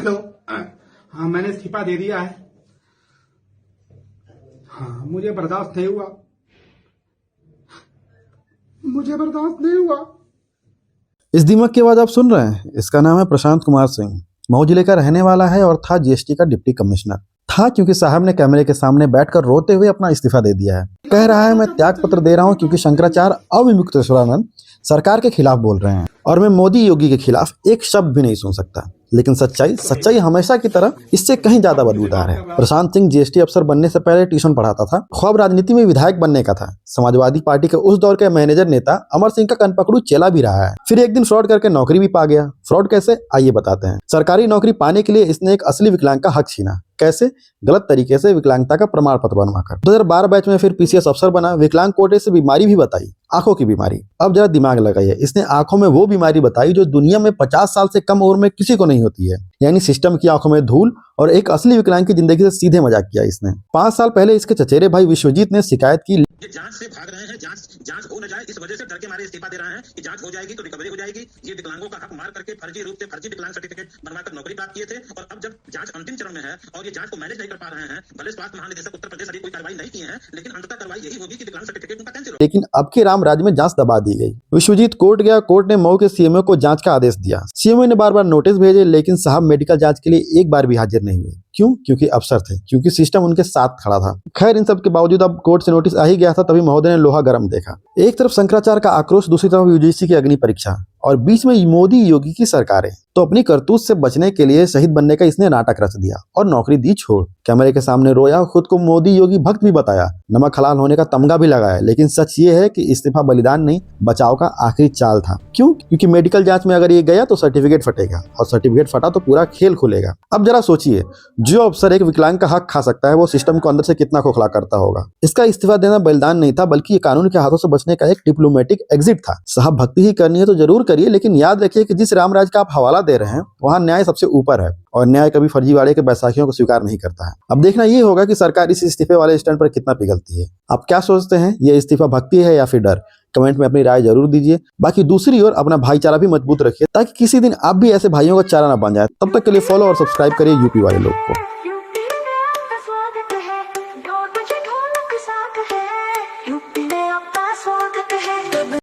Hello. हाँ, मैंने इस्तीफा दे दिया है। हाँ, मुझे बर्दाश्त नहीं हुआ, मुझे बर्दाश्त नहीं हुआ। इस दिमाग की आवाज आप सुन रहे हैं, इसका नाम है प्रशांत कुमार सिंह। मऊ जिले का रहने वाला है और था जीएसटी का डिप्टी कमिश्नर। था क्योंकि साहब ने कैमरे के सामने बैठकर रोते हुए अपना इस्तीफा दे दिया है। कह रहा है मैं त्याग पत्र दे रहा हूं क्योंकि शंकराचार्य अविमुक्तेश्वरानंद सरकार के खिलाफ बोल रहे हैं और मैं मोदी योगी के खिलाफ एक शब्द भी नहीं सुन सकता। लेकिन सच्चाई हमेशा की तरह इससे कहीं ज्यादा बदबूदार है। प्रशांत सिंह जीएसटी अफसर बनने से पहले ट्यूशन पढ़ाता था। ख्वाब राजनीति में विधायक बनने का था। समाजवादी पार्टी के उस दौर के मैनेजर नेता अमर सिंह का कनपकड़ू चेला भी रहा है। फिर एक दिन फ्रॉड करके नौकरी भी पा गया। फ्रॉड कैसे, आइए बताते हैं। सरकारी नौकरी पाने के लिए इसने एक असली विकलांग का हक छीना। कैसे? गलत तरीके से विकलांगता का प्रमाण पत्र बनवाकर। 2012 बैच में फिर पीसीएस अफसर बना। विकलांग कोटे से बीमारी भी बताई, आंखों की बीमारी। अब जरा दिमाग लगाइए, इसने आंखों में वो बीमारी बताई जो दुनिया में 50 साल से कम उम्र में किसी को नहीं होती है। यानी सिस्टम की आंखों में धूल और एक असली विकलांग की जिंदगी से सीधे मजाक किया इसने। 5 साल पहले इसके चचेरे भाई विश्वजीत ने शिकायत की। ये जांच से भाग रहे हैं, जांच हो न जाए इस वजह से डर के मारे इस्तीफा दे रहे हैं कि जांच हो जाएगी तो रिकवरी हो जाएगी। ये विकलांगों का हक मार करके फर्जी रूप से फर्जी विकलांग सर्टिफिकेट बनवाकर नौकरी प्राप्त किए थे और अब जब जांच अंतिम चरण में है और ये जांच को मैनेज नहीं कर पा रहे हैं, भले स्वास्थ्य महानिदेशक उत्तर प्रदेश अभी कोई कार्रवाई नहीं किए हैं, लेकिन अंततः कार्रवाई यही होगी कि विकलांग सर्टिफिकेट उनका कैंसिल हो। लेकिन अब के राम राज्य में जांच दबा दी गई। विश्वजीत कोर्ट गया। कोर्ट ने मऊ के सीएमओ को जांच का आदेश दिया। सीएमओ ने बार बार नोटिस भेजे, लेकिन साहब मेडिकल जांच के लिए एक बार भी हाजिर नहीं हुए। क्यों? क्योंकि अफसर थे, क्योंकि सिस्टम उनके साथ खड़ा था। खैर, इन सब के बावजूद अब कोर्ट से नोटिस आ ही गया था, तभी महोदय ने लोहा गर्म देखा। एक तरफ शंकराचार्य का आक्रोश, दूसरी तरफ यूजीसी की अग्नि परीक्षा और बीच में मोदी योगी की सरकारें। तो अपनी करतूत से बचने के लिए शहीद बनने का इसने नाटक रच दिया और नौकरी दी छोड़। कैमरे के सामने रोया, खुद को मोदी योगी भक्त भी बताया, नमक हलाल होने का तमगा भी लगाया। लेकिन सच ये है कि इस्तीफा बलिदान नहीं, बचाव का आखिरी चाल था। क्यों? क्योंकि मेडिकल जांच में अगर ये गया तो सर्टिफिकेट फटेगा और सर्टिफिकेट फटा तो पूरा खेल खुलेगा। अब जरा सोचिए, जो अफसर एक विकलांग का हक खा सकता है वो सिस्टम को अंदर से कितना खोखला करता होगा। इसका इस्तीफा देना बलिदान नहीं था, बल्कि ये कानून के हाथों से बचने का एक डिप्लोमेटिक एग्जिट था। साहब भक्ति ही करनी है तो जरूर करिए, लेकिन याद रखिए कि जिस रामराज का आप हवाला दे रहे हैं वहां न्याय सबसे ऊपर है और न्याय कभी फर्जीवाड़े के बैसाखियों को स्वीकार नहीं करता है। अब देखना ये होगा कि सरकार इस इस्तीफे वाले स्टैंड पर कितना पिघलती है। आप क्या सोचते हैं, ये इस्तीफा भक्ति है या फिर डर? कमेंट में अपनी राय जरूर दीजिए। बाकी दूसरी ओर अपना भाईचारा भी मजबूत रखिए ताकि किसी दिन आप भी ऐसे भाइयों का चारा ना बन जाए। तब तक के लिए फॉलो और सब्सक्राइब करिए यूपी वाले लोग को।